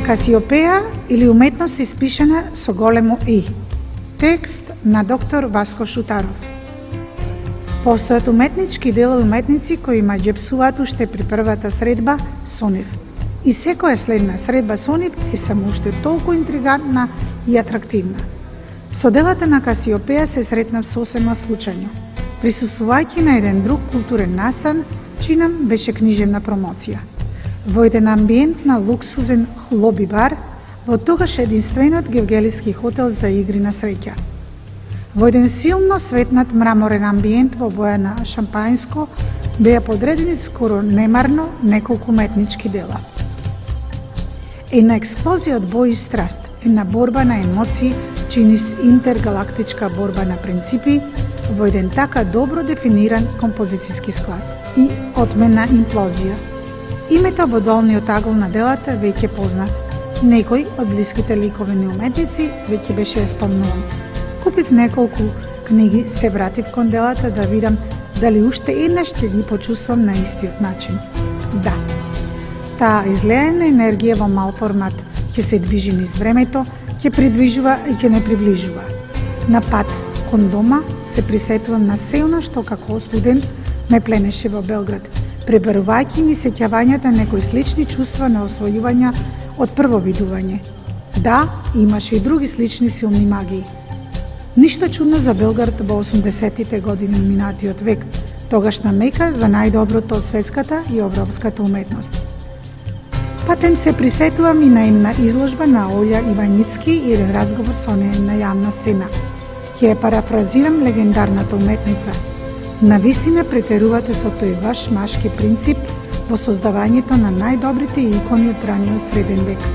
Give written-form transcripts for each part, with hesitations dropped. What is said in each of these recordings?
Касиопеја или уметност испишана со големо И. Текст на доктор Васко Шутаров. Постојат уметнички дела и уметници кои ма џепсуваат уште при првата средба со нив. И секоја следна средба со нив е само уште толку интригантна и атрактивна. Со делата на Касиопеја се сретнав сосема случајно, присуствувајќи на еден друг културен настан, чинам беше книжевна промоција. Во еден амбиент на луксузен лоби бар, во тогаш единствениот гевгелиски хотел за игри на среќа. Во еден силно светнат мраморен амбиент во боја на шампајнско беа подредени скоро немарно неколку уметнички дела. Една експлозија од бој и страст, една борба на емоции, чини интергалактичка борба на принципи во еден така добро дефиниран композицијски склад и отменна имплозија. Името во долниот агол на делата веќе познат. Некој од блиските ликовени уметници веќе беше спомнуван. Купив неколку книги, се вратив кон делата да видам дали уште еднаш ќе ги почувствувам на истиот начин. Да, таа излеена енергија во мал формат ќе се движи низ времето, ќе придвижува и ќе не приближува. На пат кон дома се присетувам на се она што како студент ме пленеше во Белград, пребарувајќи ми сеќавањата некои слични чувства на освојување од прво видување. Да, имаше и други слични силни магии. Ништо чудно за Белград во 80-тите години на минатиот век, тогашна мека за најдоброто од светската и европската уметност. Патем се присетувам и на една изложба на Олја Иваницки и еден разговор со неја на јавна сцена. Ќе ја парафразирам легендарната уметница. Навистина претерувате со тој ваш машки принцип во создавањето на најдобрите икони од раниот среден век.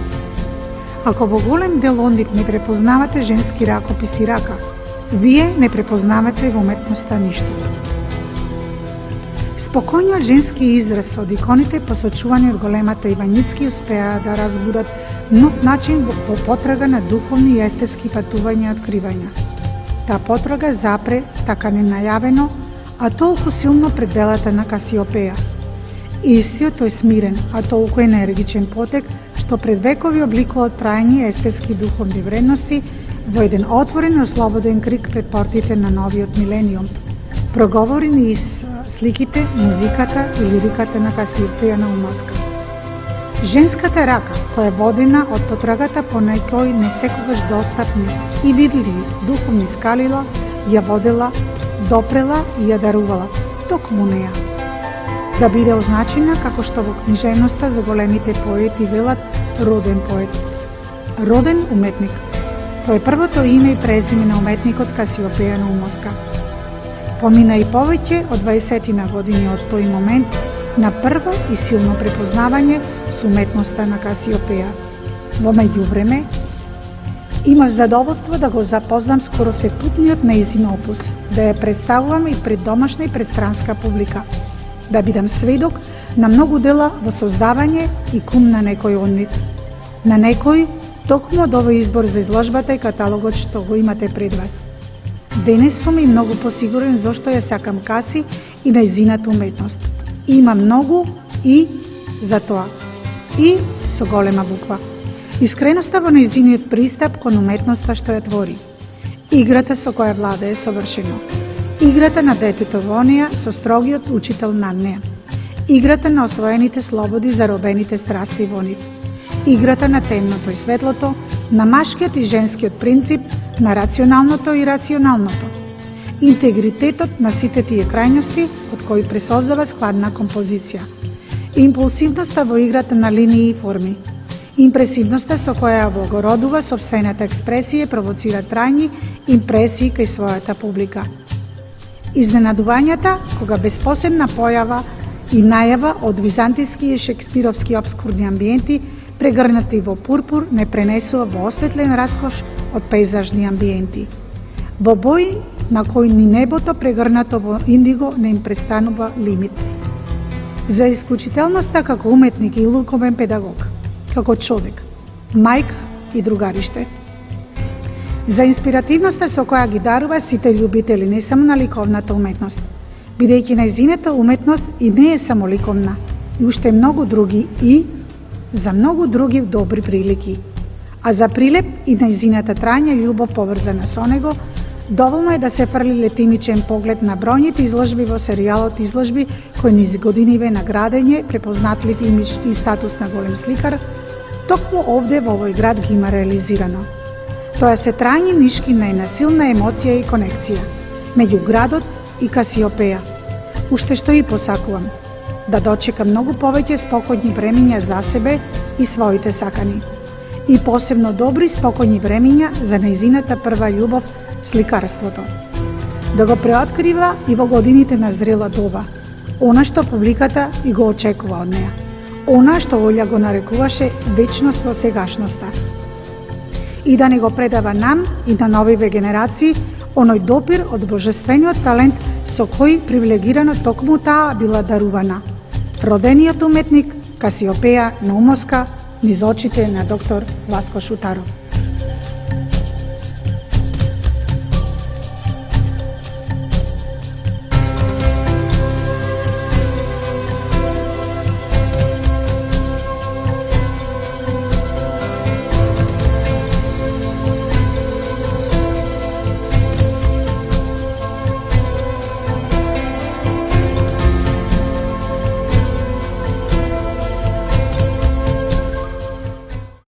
Ако во голем дел од нив не препознавате женски ракопис и рака, вие не препознавате во уметноста ништо. Спокојниот женски израз од иконите посочувани од големата Иваницки успеа да разбудат нов начин во потрага на духовни и естетски патувања и откривања. Таа потрага запре така ненајавено, а толку силно пред делата на Касиопеја. Истиот тој смирен, а толку енергичен потек, што пред векови обликува трајни естетски духовни вредности во еден отворен и ослободен крик пред портите на новиот милениум, проговори низ сликите, музиката и лириката на Касиопеја Наумовска. Женската рака, која е водена од потрагата по некои не секогаш достапни и видливи духовни скалила, ја водела, допрела и ја дарувала токму неја. Да биде означена како што во книжевноста за големите поети велат роден поет. Роден уметник. Тоа е првото име и презиме на уметникот Касиопеја Наумовска. Помина и повеќе од 20 години од тој момент на прво и силно препознавање со уметноста на Касиопеја. Во меѓувреме, имав задоволство да го запознам скоро сепутниот нејзин опус, да ја представувам и пред домашна и пред странска публика, да бидам сведок на многу дела во создавање и кум на некој од нив. На некој токму од овој избор за изложбата и каталогот што го имате пред вас. Денес сум и многу посигурен зошто ја сакам Каси и нејзината уметност. Има многу и за тоа. И со голема буква. Искреноста во нејзиниот пристап кон уметноста што ја твори. Играта со која владее совршено. Играта на детето во неја со строгиот учител над неја. Играта на освоените слободи заробените страсти во нив. Играта на темното и светлото, на машкиот и женскиот принцип, на рационалното и рационалното. Интегритетот на сите тие крајности од кои пресоздава складна композиција. Импулсивноста во играта на линии и форми. Импресивноста со која го родува сопствената експресија и провоцира трајни импресии кај својата публика. Изненадувањата кога безпосебна појава и најава од византиски и шекспировски обскурни амбиенти прегрнати во пурпур не пренесува во осветлен раскош од пейзажни амбиенти. Во бои на кои ни небото прегрнато во индиго не им престанува лимит. За исклучителноста како уметник и луковен педагог, како човек, мајка и другариште. За инспиративноста со која ги дарува сите љубители не само на ликовната уметност, бидејќи нејзината уметност и не е само ликовна, и уште многу други и за многу други добри прилики. А за Прилеп и нејзината трајна љубов поврзана со него, доволно е да се фрли летимичен поглед на бројните изложби во серијалот изложби кои низ годиниве наградење, препознатлив имидж и статус на голем сликар, токму овде во овој град ги има реализирано. Тоа се трајни нишки на една силна емоција и конекција меѓу градот и Касиопеја. Уште што и посакувам, да дочека многу повеќе спокојни времиња за себе и своите сакани. И посебно добри спокојни времиња за нејзината прва љубов, сликарството. Да го преоткрива и во годините на зрела доба, она што публиката и го очекува од неа. Она што Олја го нарекуваше вечност во сегашноста. И да не го предава нам и на новиве генерации оној допир од божествениот талент со кој привилегирано токму таа била дарувана. Родениот уметник Касиопеја Наумовска низ очите на доктор Васко Шутаров.